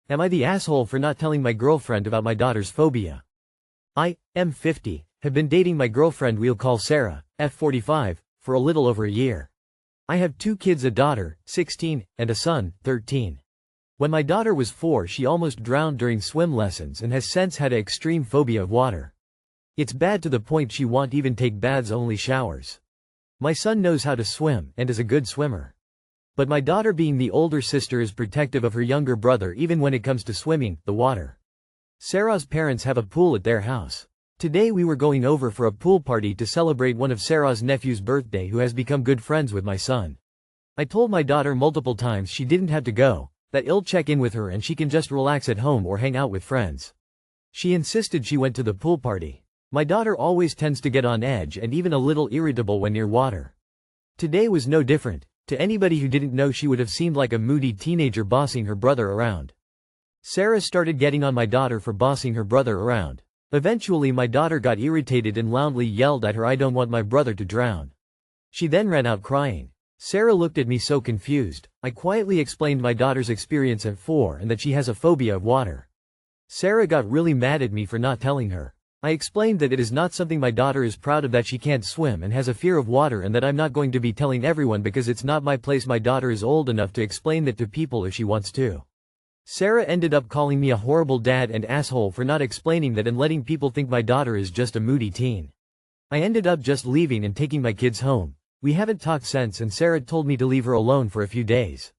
Am I the asshole for not telling my girlfriend about my daughter's phobia? I am 50, have been dating my girlfriend we'll call Sarah, F45, for a little over a year. I have 2 kids, a daughter, 16, and a son, 13. When my daughter was 4 she almost drowned during swim lessons and has since had an extreme phobia of water. It's bad to the point she won't even take baths, only showers. My son knows how to swim and is a good swimmer. But my daughter, being the older sister, is protective of her younger brother even when it comes to swimming, the water. Sarah's parents have a pool at their house. Today we were going over for a pool party to celebrate one of Sarah's nephew's birthday, who has become good friends with my son. I told my daughter multiple times she didn't have to go, that I'll check in with her and she can just relax at home or hang out with friends. She insisted she went to the pool party. My daughter always tends to get on edge and even a little irritable when near water. Today was no different. To anybody who didn't know, she would have seemed like a moody teenager bossing her brother around. Sarah started getting on my daughter for bossing her brother around. Eventually my daughter got irritated and loudly yelled at her, "I don't want my brother to drown." She then ran out crying. Sarah looked at me so confused. I quietly explained my daughter's experience at 4 and that she has a phobia of water. Sarah got really mad at me for not telling her. I explained that it is not something my daughter is proud of, that she can't swim and has a fear of water, and that I'm not going to be telling everyone because it's not my place. My daughter is old enough to explain that to people if she wants to. Sarah ended up calling me a horrible dad and asshole for not explaining that and letting people think my daughter is just a moody teen. I ended up just leaving and taking my kids home. We haven't talked since, and Sarah told me to leave her alone for a few days.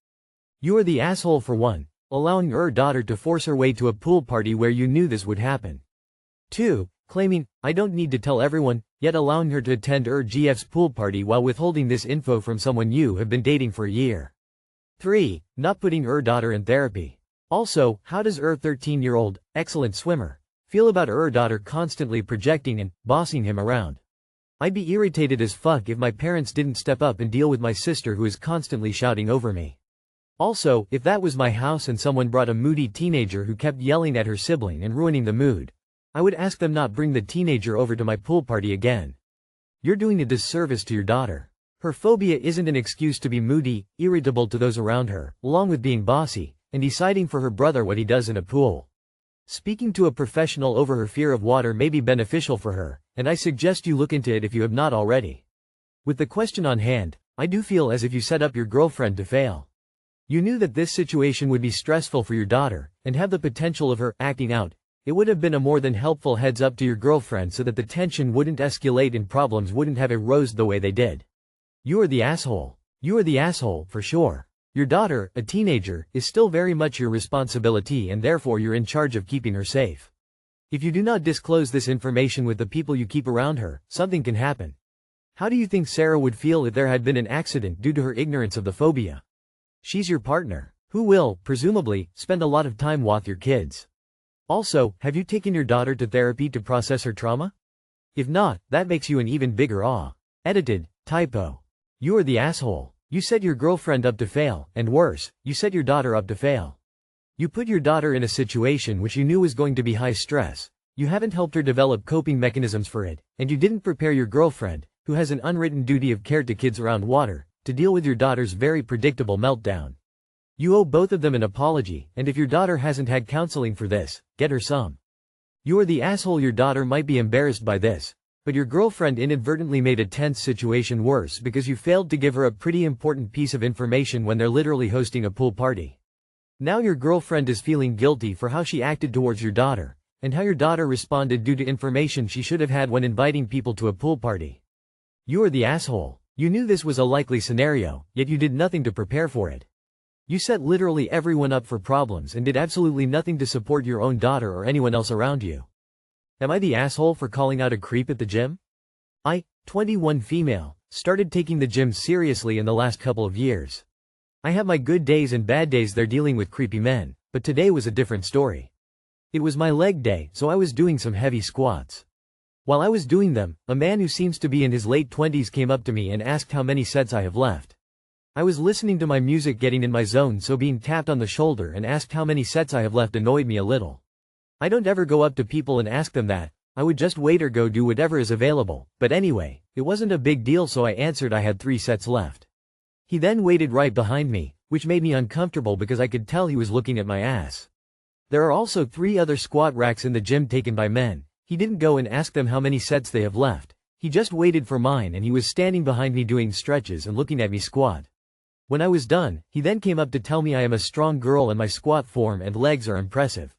You are the asshole for 1, allowing your daughter to force her way to a pool party where you knew this would happen. 2, claiming, "I don't need to tell everyone," yet allowing her to attend GF's pool party while withholding this info from someone you have been dating for a year. 3, not putting your daughter in therapy. Also, how does 13-year-old, excellent swimmer, feel about her daughter constantly projecting and bossing him around? I'd be irritated as fuck if my parents didn't step up and deal with my sister who is constantly shouting over me. Also, if that was my house and someone brought a moody teenager who kept yelling at her sibling and ruining the mood, I would ask them not bring the teenager over to my pool party again. You're doing a disservice to your daughter. Her phobia isn't an excuse to be moody, irritable to those around her, along with being bossy, and deciding for her brother what he does in a pool. Speaking to a professional over her fear of water may be beneficial for her, and I suggest you look into it if you have not already. With the question on hand, I do feel as if you set up your girlfriend to fail. You knew that this situation would be stressful for your daughter, and have the potential of her acting out. It would have been a more than helpful heads up to your girlfriend so that the tension wouldn't escalate and problems wouldn't have arose the way they did. You are the asshole. You are the asshole, for sure. Your daughter, a teenager, is still very much your responsibility, and therefore you're in charge of keeping her safe. If you do not disclose this information with the people you keep around her, something can happen. How do you think Sarah would feel if there had been an accident due to her ignorance of the phobia? She's your partner, who will, presumably, spend a lot of time with your kids. Also, have you taken your daughter to therapy to process her trauma? If not, that makes you an even bigger Edited, typo. You are the asshole. You set your girlfriend up to fail, and worse, you set your daughter up to fail. You put your daughter in a situation which you knew was going to be high stress. You haven't helped her develop coping mechanisms for it, and you didn't prepare your girlfriend, who has an unwritten duty of care to kids around water, to deal with your daughter's very predictable meltdown. You owe both of them an apology, and if your daughter hasn't had counseling for this, get her some. You are the asshole. Your daughter might be embarrassed by this, but your girlfriend inadvertently made a tense situation worse because you failed to give her a pretty important piece of information when they're literally hosting a pool party. Now your girlfriend is feeling guilty for how she acted towards your daughter, and how your daughter responded due to information she should have had when inviting people to a pool party. You are the asshole. You knew this was a likely scenario, yet you did nothing to prepare for it. You set literally everyone up for problems and did absolutely nothing to support your own daughter or anyone else around you. Am I the asshole for calling out a creep at the gym? I, 21 female, started taking the gym seriously in the last couple of years. I have my good days and bad days there dealing with creepy men, but today was a different story. It was my leg day, so I was doing some heavy squats. While I was doing them, a man who seems to be in his late 20s came up to me and asked how many sets I have left. I was listening to my music, getting in my zone, so being tapped on the shoulder and asked how many sets I have left annoyed me a little. I don't ever go up to people and ask them that. I would just wait or go do whatever is available, but anyway, it wasn't a big deal, so I answered I had 3 sets left. He then waited right behind me, which made me uncomfortable because I could tell he was looking at my ass. There are also 3 other squat racks in the gym taken by men. He didn't go and ask them how many sets they have left. He just waited for mine, and he was standing behind me doing stretches and looking at me squat. When I was done, he then came up to tell me I am a strong girl and my squat form and legs are impressive.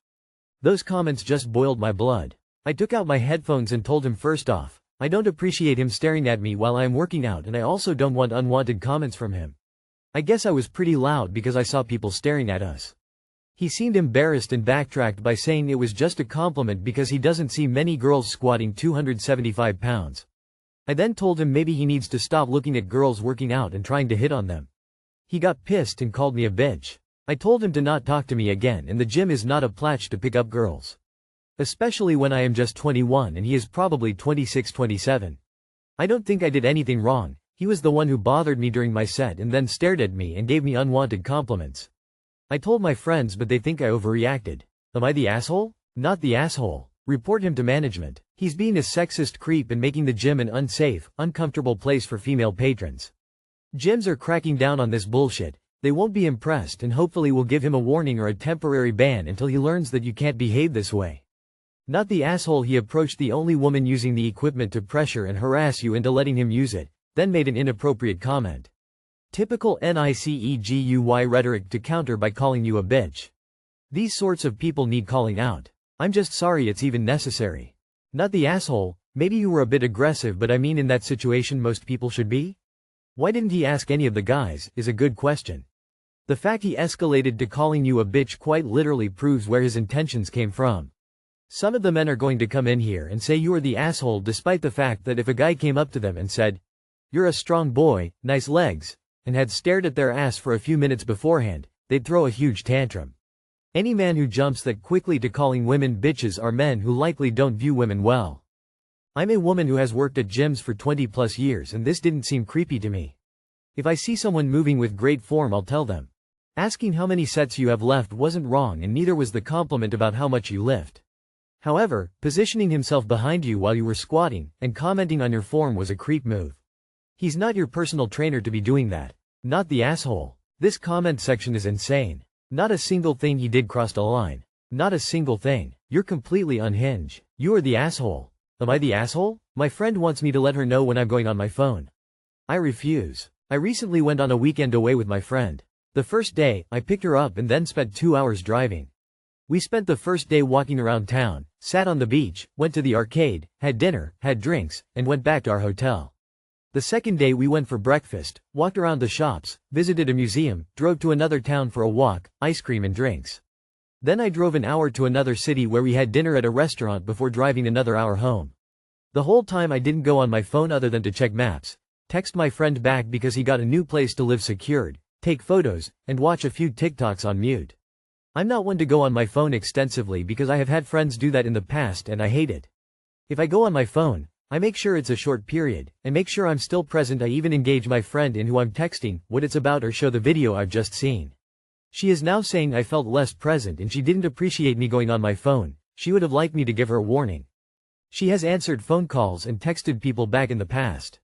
Those comments just boiled my blood. I took out my headphones and told him first off, I don't appreciate him staring at me while I am working out, and I also don't want unwanted comments from him. I guess I was pretty loud because I saw people staring at us. He seemed embarrassed and backtracked by saying it was just a compliment because he doesn't see many girls squatting 275 pounds. I then told him maybe he needs to stop looking at girls working out and trying to hit on them. He got pissed and called me a bitch. I told him to not talk to me again, and the gym is not a platch to pick up girls. Especially when I am just 21 and he is probably 26-27. I don't think I did anything wrong. He was the one who bothered me during my set and then stared at me and gave me unwanted compliments. I told my friends, but they think I overreacted. Am I the asshole? Not the asshole. Report him to management. He's being a sexist creep and making the gym an unsafe, uncomfortable place for female patrons. Gyms are cracking down on this bullshit. They won't be impressed and hopefully will give him a warning or a temporary ban until he learns that you can't behave this way. Not the asshole. He approached the only woman using the equipment to pressure and harass you into letting him use it, then made an inappropriate comment. Typical NICEGUY rhetoric to counter by calling you a bitch. These sorts of people need calling out. I'm just sorry it's even necessary. Not the asshole. Maybe you were a bit aggressive, but I mean in that situation most people should be? Why didn't he ask any of the guys, is a good question. The fact he escalated to calling you a bitch quite literally proves where his intentions came from. Some of the men are going to come in here and say you are the asshole, despite the fact that if a guy came up to them and said, "You're a strong boy, nice legs," and had stared at their ass for a few minutes beforehand, they'd throw a huge tantrum. Any man who jumps that quickly to calling women bitches are men who likely don't view women well. I'm a woman who has worked at gyms for 20+ years, and this didn't seem creepy to me. If I see someone moving with great form, I'll tell them. Asking how many sets you have left wasn't wrong, and neither was the compliment about how much you lift. However, positioning himself behind you while you were squatting and commenting on your form was a creep move. He's not your personal trainer to be doing that. Not the asshole. This comment section is insane. Not a single thing he did crossed a line. Not a single thing. You're completely unhinged. You are the asshole. Am I the asshole? My friend wants me to let her know when I'm going on my phone. I refuse. I recently went on a weekend away with my friend. The first day, I picked her up and then spent 2 hours driving. We spent the first day walking around town, sat on the beach, went to the arcade, had dinner, had drinks, and went back to our hotel. The second day we went for breakfast, walked around the shops, visited a museum, drove to another town for a walk, ice cream and drinks. Then I drove an hour to another city where we had dinner at a restaurant before driving another hour home. The whole time I didn't go on my phone other than to check maps, text my friend back because he got a new place to live secured, take photos, and watch a few TikToks on mute. I'm not one to go on my phone extensively because I have had friends do that in the past and I hate it. If I go on my phone, I make sure it's a short period, and make sure I'm still present. I even engage my friend in who I'm texting, what it's about, or show the video I've just seen. She is now saying I felt less present and she didn't appreciate me going on my phone. She would have liked me to give her a warning. She has answered phone calls and texted people back in the past.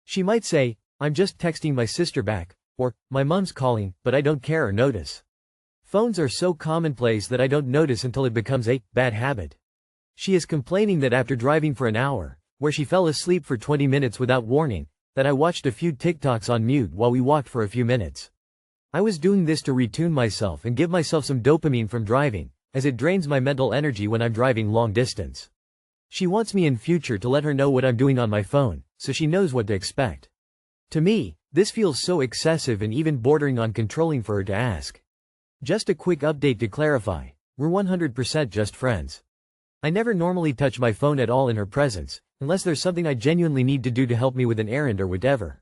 She might say, "I'm just texting my sister back," or, "My mom's calling," but I don't care or notice. Phones are so commonplace that I don't notice until it becomes a bad habit. She is complaining that after driving for an hour, where she fell asleep for 20 minutes without warning, that I watched a few TikToks on mute while we walked for a few minutes. I was doing this to retune myself and give myself some dopamine from driving, as it drains my mental energy when I'm driving long distance. She wants me in future to let her know what I'm doing on my phone, so she knows what to expect. To me, this feels so excessive and even bordering on controlling for her to ask. Just a quick update to clarify, we're 100% just friends. I never normally touch my phone at all in her presence, unless there's something I genuinely need to do to help me with an errand or whatever.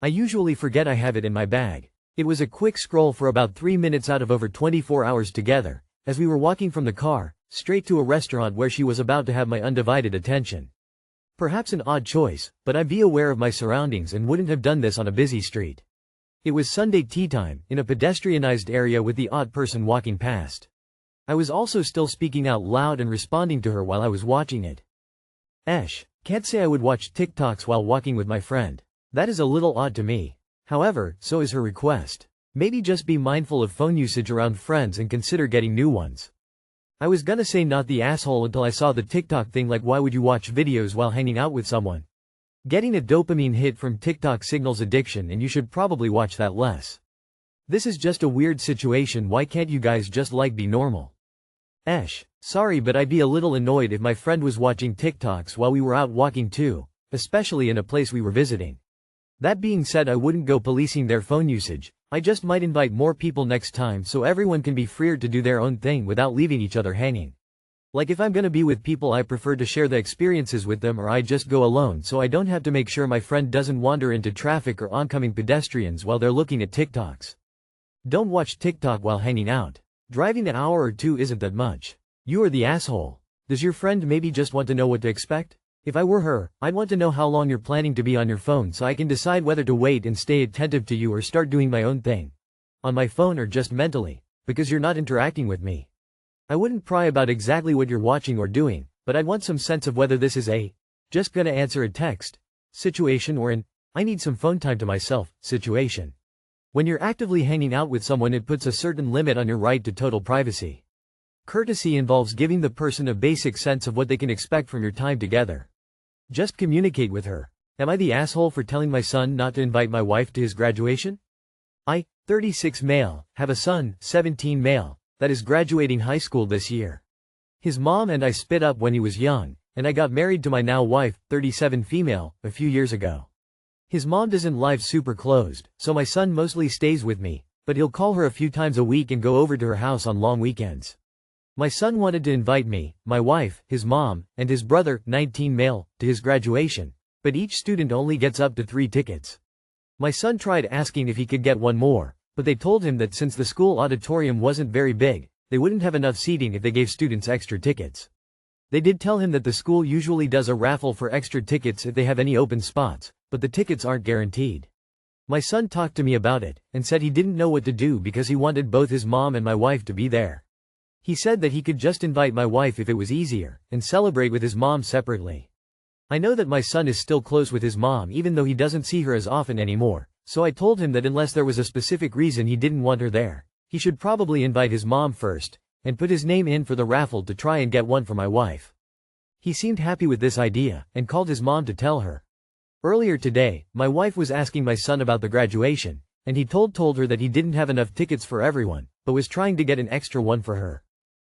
I usually forget I have it in my bag. It was a quick scroll for about 3 minutes out of over 24 hours together, as we were walking from the car, straight to a restaurant where she was about to have my undivided attention. Perhaps an odd choice, but I'd be aware of my surroundings and wouldn't have done this on a busy street. It was Sunday tea time, in a pedestrianized area with the odd person walking past. I was also still speaking out loud and responding to her while I was watching it. Can't say I would watch TikToks while walking with my friend. That is a little odd to me. However, so is her request. Maybe just be mindful of phone usage around friends and consider getting new ones. I was gonna say not the asshole until I saw the TikTok thing, like why would you watch videos while hanging out with someone? Getting a dopamine hit from TikTok signals addiction, and you should probably watch that less. This is just a weird situation. Why can't you guys just be normal? Sorry, but I'd be a little annoyed if my friend was watching TikToks while we were out walking too, especially in a place we were visiting. That being said, I wouldn't go policing their phone usage. I just might invite more people next time so everyone can be freer to do their own thing without leaving each other hanging. Like if I'm gonna be with people, I prefer to share the experiences with them, or I just go alone so I don't have to make sure my friend doesn't wander into traffic or oncoming pedestrians while they're looking at TikToks. Don't watch TikTok while hanging out. Driving an hour or two isn't that much. You are the asshole. Does your friend maybe just want to know what to expect? If I were her, I'd want to know how long you're planning to be on your phone so I can decide whether to wait and stay attentive to you or start doing my own thing. On my phone or just mentally, because you're not interacting with me. I wouldn't pry about exactly what you're watching or doing, but I'd want some sense of whether this is a just gonna answer a text situation or an I need some phone time to myself situation. When you're actively hanging out with someone, it puts a certain limit on your right to total privacy. Courtesy involves giving the person a basic sense of what they can expect from your time together. Just communicate with her. Am I the asshole for telling my son not to invite my wife to his graduation? I, 36 male, have a son, 17 male, that is graduating high school this year. His mom and I split up when he was young, and I got married to my now wife, 37 female, a few years ago. His mom doesn't live super closed, so my son mostly stays with me, but he'll call her a few times a week and go over to her house on long weekends. My son wanted to invite me, my wife, his mom, and his brother, 19 male, to his graduation, but each student only gets up to 3 tickets. My son tried asking if he could get one more, but they told him that since the school auditorium wasn't very big, they wouldn't have enough seating if they gave students extra tickets. They did tell him that the school usually does a raffle for extra tickets if they have any open spots, but the tickets aren't guaranteed. My son talked to me about it, and said he didn't know what to do because he wanted both his mom and my wife to be there. He said that he could just invite my wife if it was easier, and celebrate with his mom separately. I know that my son is still close with his mom even though he doesn't see her as often anymore, so I told him that unless there was a specific reason he didn't want her there, he should probably invite his mom first, and put his name in for the raffle to try and get one for my wife. He seemed happy with this idea, and called his mom to tell her. Earlier today, my wife was asking my son about the graduation, and he told her that he didn't have enough tickets for everyone, but was trying to get an extra one for her.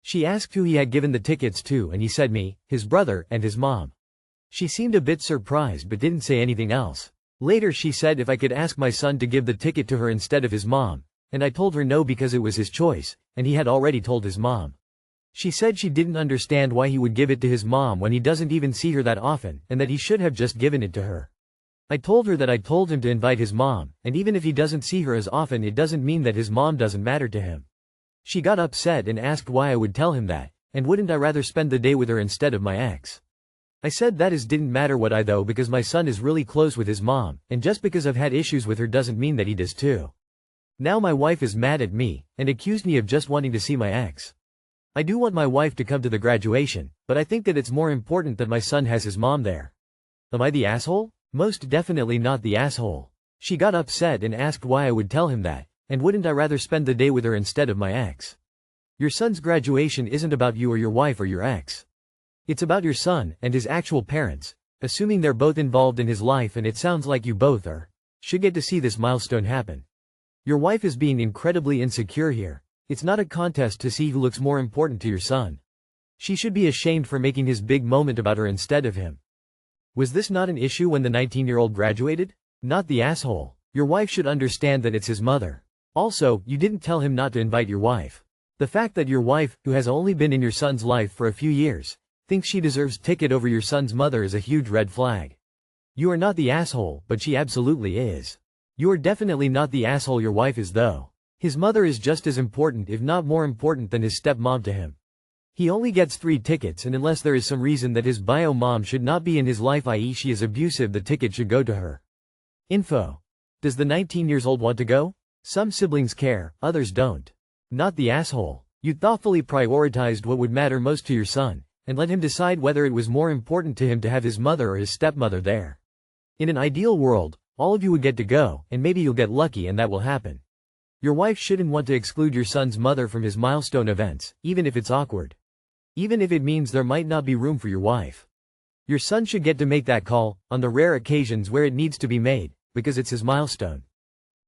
She asked who he had given the tickets to, and he said me, his brother, and his mom. She seemed a bit surprised but didn't say anything else. Later she said if I could ask my son to give the ticket to her instead of his mom, and I told her no because it was his choice, and he had already told his mom. She said she didn't understand why he would give it to his mom when he doesn't even see her that often, and that he should have just given it to her. I told her that I told him to invite his mom, and even if he doesn't see her as often, it doesn't mean that his mom doesn't matter to him. She got upset and asked why I would tell him that, and wouldn't I rather spend the day with her instead of my ex. I said that didn't matter what I though because my son is really close with his mom, and just because I've had issues with her doesn't mean that he does too. Now my wife is mad at me, and accused me of just wanting to see my ex. I do want my wife to come to the graduation, but I think that it's more important that my son has his mom there. Am I the asshole? Most definitely not the asshole. She got upset and asked why I would tell him that, and wouldn't I rather spend the day with her instead of my ex. Your son's graduation isn't about you or your wife or your ex. It's about your son and his actual parents, assuming they're both involved in his life, and it sounds like you both should get to see this milestone happen. Your wife is being incredibly insecure here. It's not a contest to see who looks more important to your son. She should be ashamed for making his big moment about her instead of him. Was this not an issue when the 19-year-old graduated? Not the asshole. Your wife should understand that it's his mother. Also, you didn't tell him not to invite your wife. The fact that your wife, who has only been in your son's life for a few years, thinks she deserves ticket over your son's mother is a huge red flag. You are not the asshole, but she absolutely is. You are definitely not the asshole your wife is though. His mother is just as important if not more important than his stepmom to him. He only gets 3 tickets, and unless there is some reason that his bio mom should not be in his life, i.e. she is abusive, the ticket should go to her. Info. Does the 19-year-old want to go? Some siblings care, others don't. Not the asshole. You thoughtfully prioritized what would matter most to your son, and let him decide whether it was more important to him to have his mother or his stepmother there. In an ideal world, all of you would get to go, and maybe you'll get lucky and that will happen. Your wife shouldn't want to exclude your son's mother from his milestone events, even if it's awkward. even if it means there might not be room for your wife. Your son should get to make that call, on the rare occasions where it needs to be made, because it's his milestone.